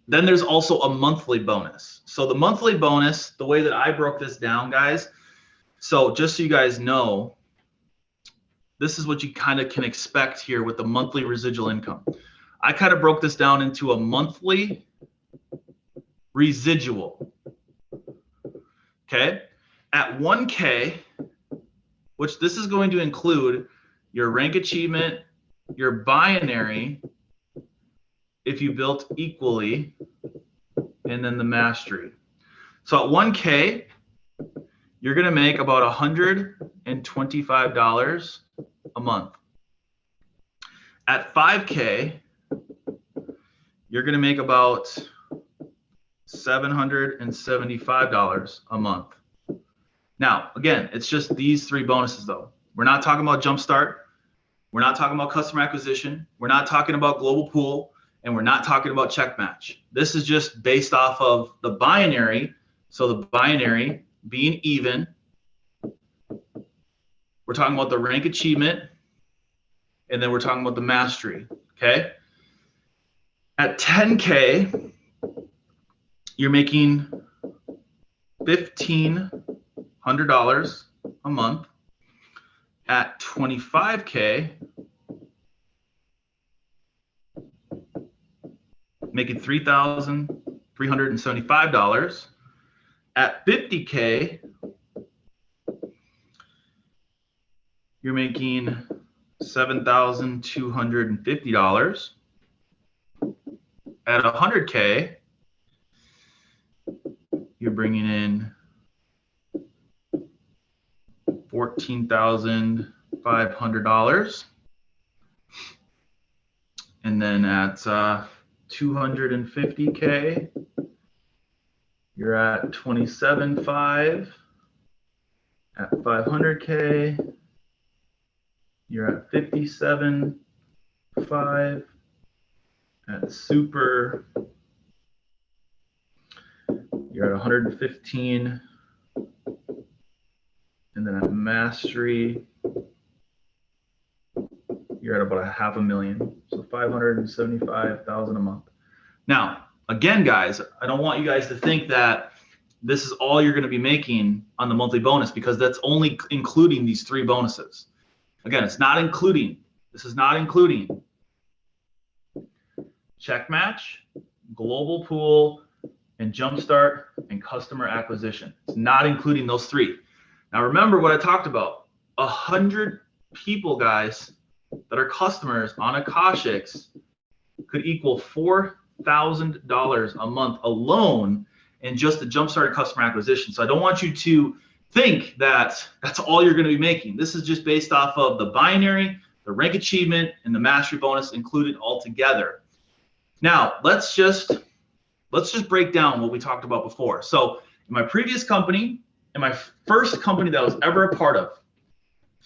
Then there's also a monthly bonus. So the monthly bonus, the way that I broke this down, guys, so just so you guys know, this is what you kind of can expect here with the monthly residual income. I kind of broke this down into a monthly residual. Okay. At 1K, which this is going to include your rank achievement, your binary, if you built equally, and then the mastery. So at 1K, you're going to make about $125 a month. At 5K, you're going to make about $775 a month. Now, again, it's just these 3 bonuses though. We're not talking about Jumpstart. We're not talking about customer acquisition. We're not talking about global pool. And we're not talking about check match. This is just based off of the binary. So the binary being even. We're talking about the rank achievement. And then we're talking about the mastery. Okay. At 10K, you're making $1,500 a month. At 25K, making $3,375. At 50K, you're making $7,250. At 100K, you're bringing in $14,500. And then at 250K, you're at $27,500. At 500K, you're at $57,500. At super, you're at 115. And then at mastery, you're at about $500,000. So 575,000 a month. Now, again, guys, I don't want you guys to think that this is all you're going to be making on the monthly bonus, because that's only including these 3 bonuses. Again, it's not including, this is not including check match, global pool, and jumpstart and customer acquisition. It's not including those 3. Now, remember what I talked about. 100 people, guys, that are customers on Akashics could equal $4,000 a month alone in just the jumpstart and customer acquisition. So I don't want you to think that that's all you're going to be making. This is just based off of the binary, the rank achievement, and the mastery bonus included all together. Now, let's just break down what we talked about before. So in my previous company, in my first company that I was ever a part of,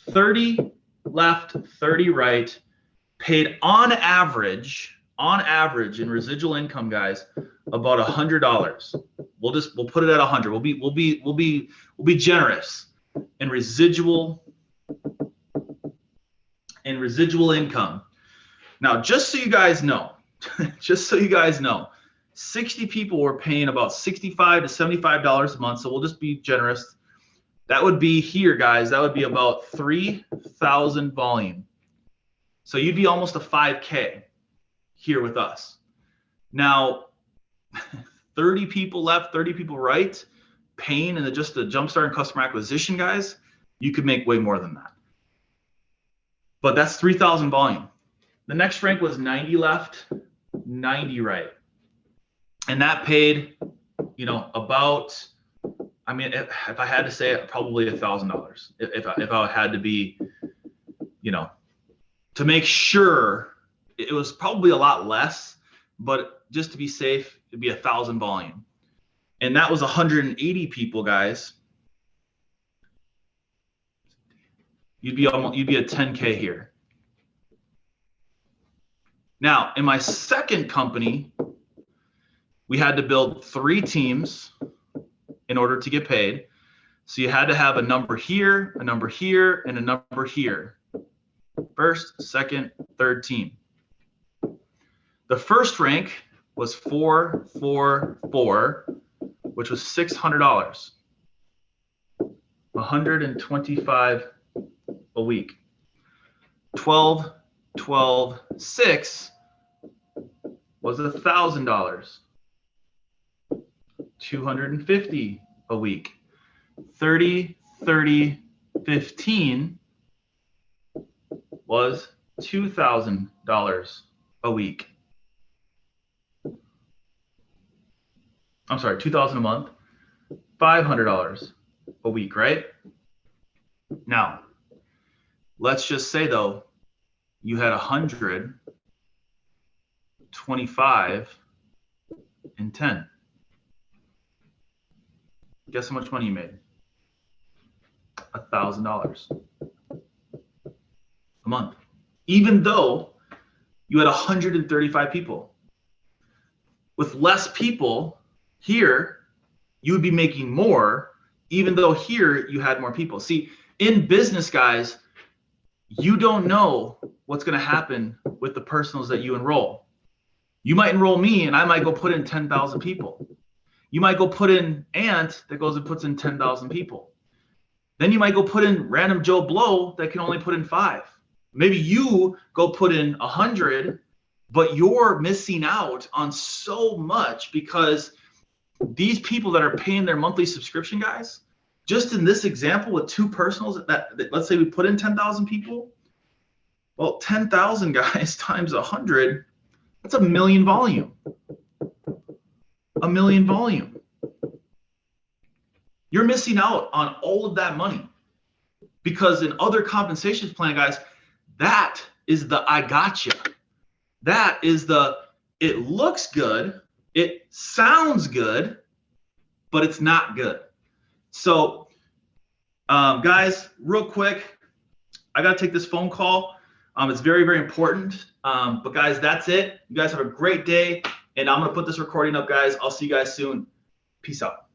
30 left, 30 right, paid on average in residual income, guys, about $100. We'll put it at 100. We'll be generous in residual income. Now, just so you guys know, 60 people were paying about $65 to $75 a month. So we'll just be generous. That would be here, guys. That would be about 3,000 volume. So you'd be almost a 5K here with us. Now, 30 people left, 30 people right, paying and just the jumpstart and customer acquisition, guys, you could make way more than that. But that's 3,000 volume. The next rank was 90 left, 90 right. And that paid, about, I mean, if I had to say it, probably $1,000. If I had to be, to make sure, it was probably a lot less, but just to be safe, it'd be 1,000 volume. And that was 180 people, guys. You'd be at 10K here. Now, in my second company, we had to build 3 teams in order to get paid. So you had to have a number here, a number here, and a number here. First, second, third team. The first rank was 444, which was $600. 125 a week. 12, 12, 6 was $1,000. 250 a week. 30, 30, 15 was $2,000 a week. I'm sorry, $2,000 a month, $500 a week, right? Now, let's just say though, you had 100, 25, and 10. Guess how much money you made? $1,000 a month, even though you had 135 people. With less people here, you would be making more, even though here you had more people. See, in business, guys, you don't know what's going to happen with the personals that you enroll. You might enroll me and I might go put in 10,000 people. You might go put in Ant that goes and puts in 10,000 people. Then you might go put in random Joe Blow that can only put in 5. Maybe you go put in 100, but you're missing out on so much because these people that are paying their monthly subscription, guys, just in this example with 2 personals, that let's say we put in 10,000 people, well, 10,000 guys times 100, that's a million volume. A million volume. You're missing out on all of that money because in other compensation plan, guys, that is the I gotcha. That is the it looks good, it sounds good, but it's not good. So, guys, real quick, I got to take this phone call. It's very, very important. But guys, that's it. You guys have a great day. And I'm going to put this recording up, guys. I'll see you guys soon. Peace out.